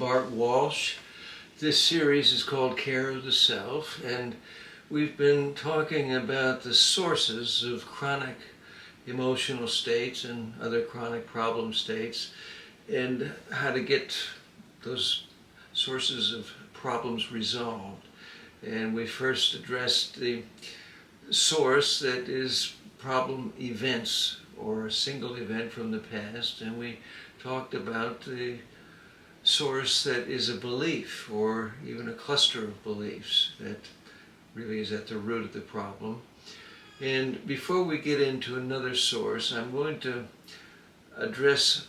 Bart Walsh. This series is called Care of the Self, and we've been talking about the sources of chronic emotional states and other chronic problem states, and how to get those sources of problems resolved. And we first addressed the source that is problem events or a single event from the past, and we talked about the source that is a belief or even a cluster of beliefs that really is at the root of the problem. And before we get into another source, I'm going to address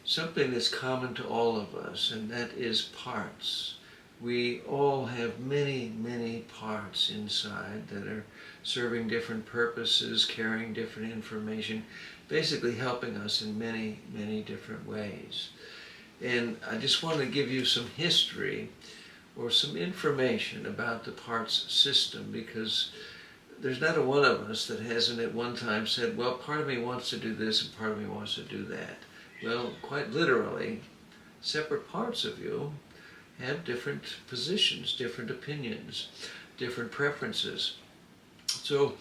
something that's common to all of us, and that is parts. We all have many, many parts inside that are serving different purposes, carrying different information, basically helping us in many, many different ways. And I just want to give you some history or some information about the parts system, because there's not a one of us that hasn't at one time said, well, part of me wants to do this and part of me wants to do that. Well, quite literally, separate parts of you have different positions, different opinions, different preferences. So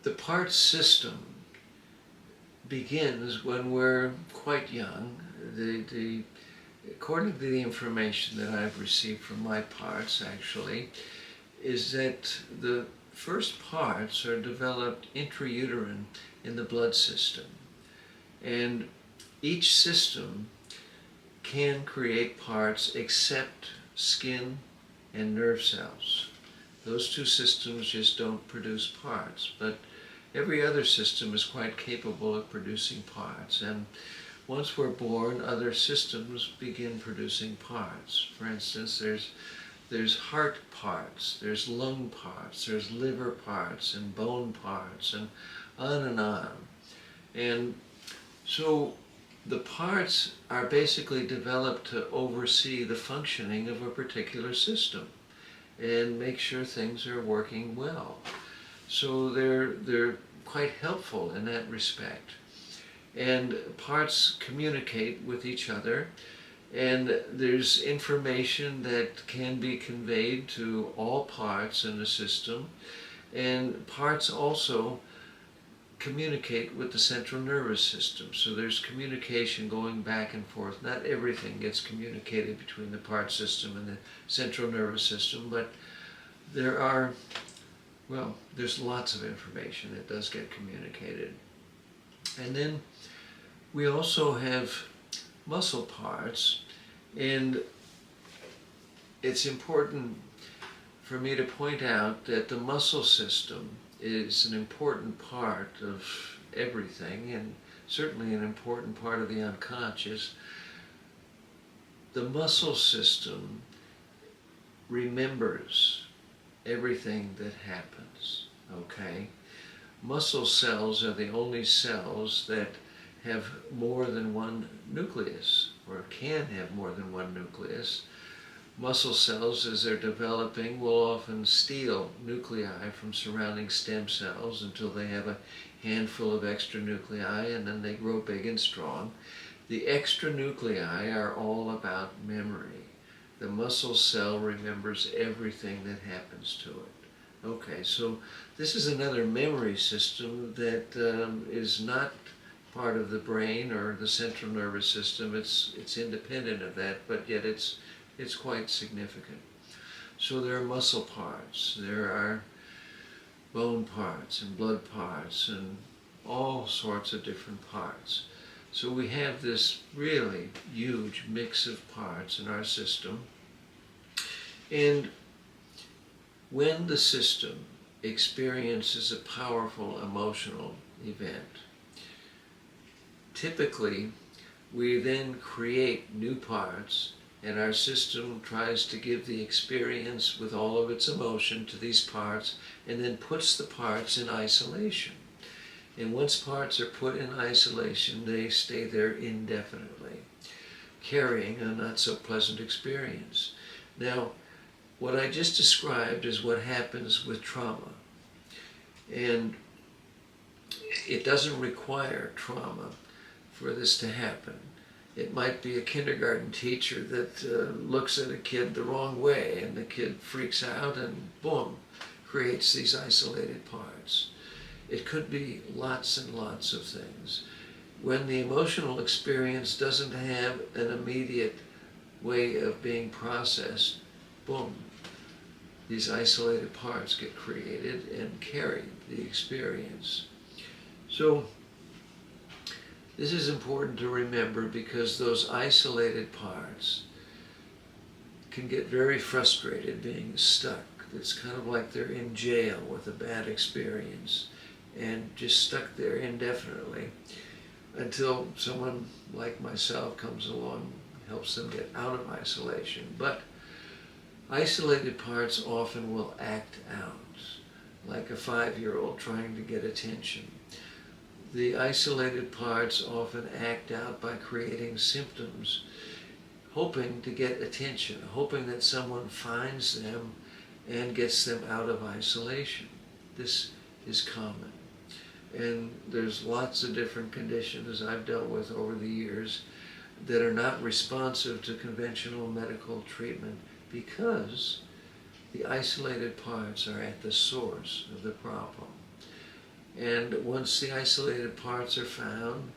the parts system begins when we're quite young. According to the information that I've received from my parts, actually, is that the first parts are developed intrauterine in the blood system. And each system can create parts except skin and nerve cells. Those two systems just don't produce parts, but every other system is quite capable of producing parts. And once we're born, other systems begin producing parts. For instance, there's heart parts, there's lung parts, there's liver parts and bone parts, and on and on. And so the parts are basically developed to oversee the functioning of a particular system and make sure things are working well. So they're quite helpful in that respect. And parts communicate with each other, and there's information that can be conveyed to all parts in the system, and parts also communicate with the central nervous system. So there's communication going back and forth. Not everything gets communicated between the part system and the central nervous system, but there's lots of information that does get communicated. And then we also have muscle parts, and it's important for me to point out that the muscle system is an important part of everything, and certainly an important part of the unconscious. The muscle system remembers everything that happens, okay? Muscle cells are the only cells that have more than one nucleus, or can have more than one nucleus. Muscle cells, as they're developing, will often steal nuclei from surrounding stem cells until they have a handful of extra nuclei, and then they grow big and strong. The extra nuclei are all about memory. The muscle cell remembers everything that happens to it. Okay, so this is another memory system that is not part of the brain or the central nervous system. It's independent of that, but yet it's quite significant. So there are muscle parts, there are bone parts and blood parts and all sorts of different parts. So we have this really huge mix of parts in our system. And when the system experiences a powerful emotional event, typically we then create new parts, and our system tries to give the experience with all of its emotion to these parts, and then puts the parts in isolation. And once parts are put in isolation, they stay there indefinitely, carrying a not so pleasant experience. Now, what I just described is what happens with trauma. And it doesn't require trauma for this to happen. It might be a kindergarten teacher that looks at a kid the wrong way, and the kid freaks out and boom, creates these isolated parts. It could be lots and lots of things. When the emotional experience doesn't have an immediate way of being processed, boom, these isolated parts get created and carry the experience. So this is important to remember, because those isolated parts can get very frustrated being stuck. It's kind of like they're in jail with a bad experience and just stuck there indefinitely until someone like myself comes along, helps them get out of isolation. But isolated parts often will act out, like a 5-year-old trying to get attention. The isolated parts often act out by creating symptoms, hoping to get attention, hoping that someone finds them and gets them out of isolation. This is common. And there's lots of different conditions I've dealt with over the years that are not responsive to conventional medical treatment because the isolated parts are at the source of the problem. And once the isolated parts are found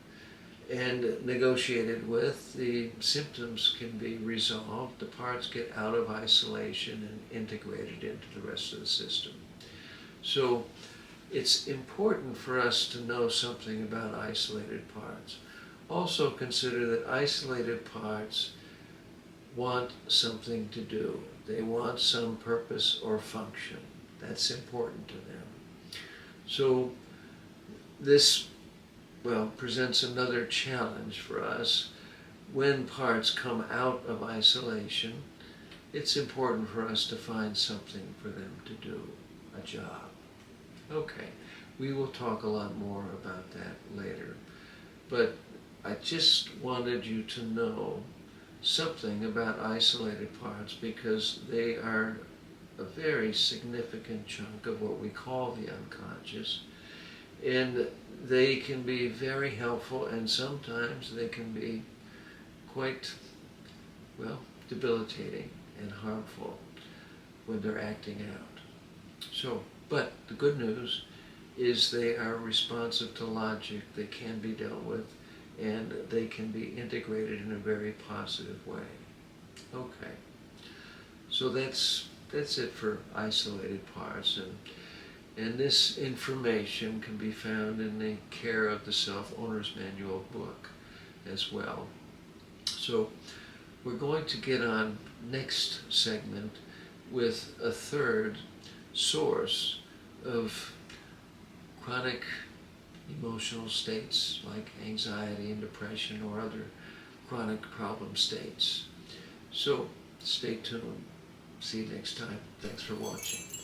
and negotiated with, the symptoms can be resolved, the parts get out of isolation and integrated into the rest of the system. So it's important for us to know something about isolated parts. Also consider that isolated parts want something to do. They want some purpose or function. That's important to them. So this, well, presents another challenge for us. When parts come out of isolation, it's important for us to find something for them to do, a job. Okay, we will talk a lot more about that later, but I just wanted you to know something about isolated parts because they are a very significant chunk of what we call the unconscious. And they can be very helpful, and sometimes they can be quite, well, debilitating and harmful when they're acting out. So, but the good news is they are responsive to logic, they can be dealt with, and they can be integrated in a very positive way. Okay, so that's it for isolated parts. And this information can be found in the Care of the Self Owner's Manual book as well. So we're going to get on next segment with a third source of chronic emotional states like anxiety and depression or other chronic problem states. So stay tuned. See you next time. Thanks for watching.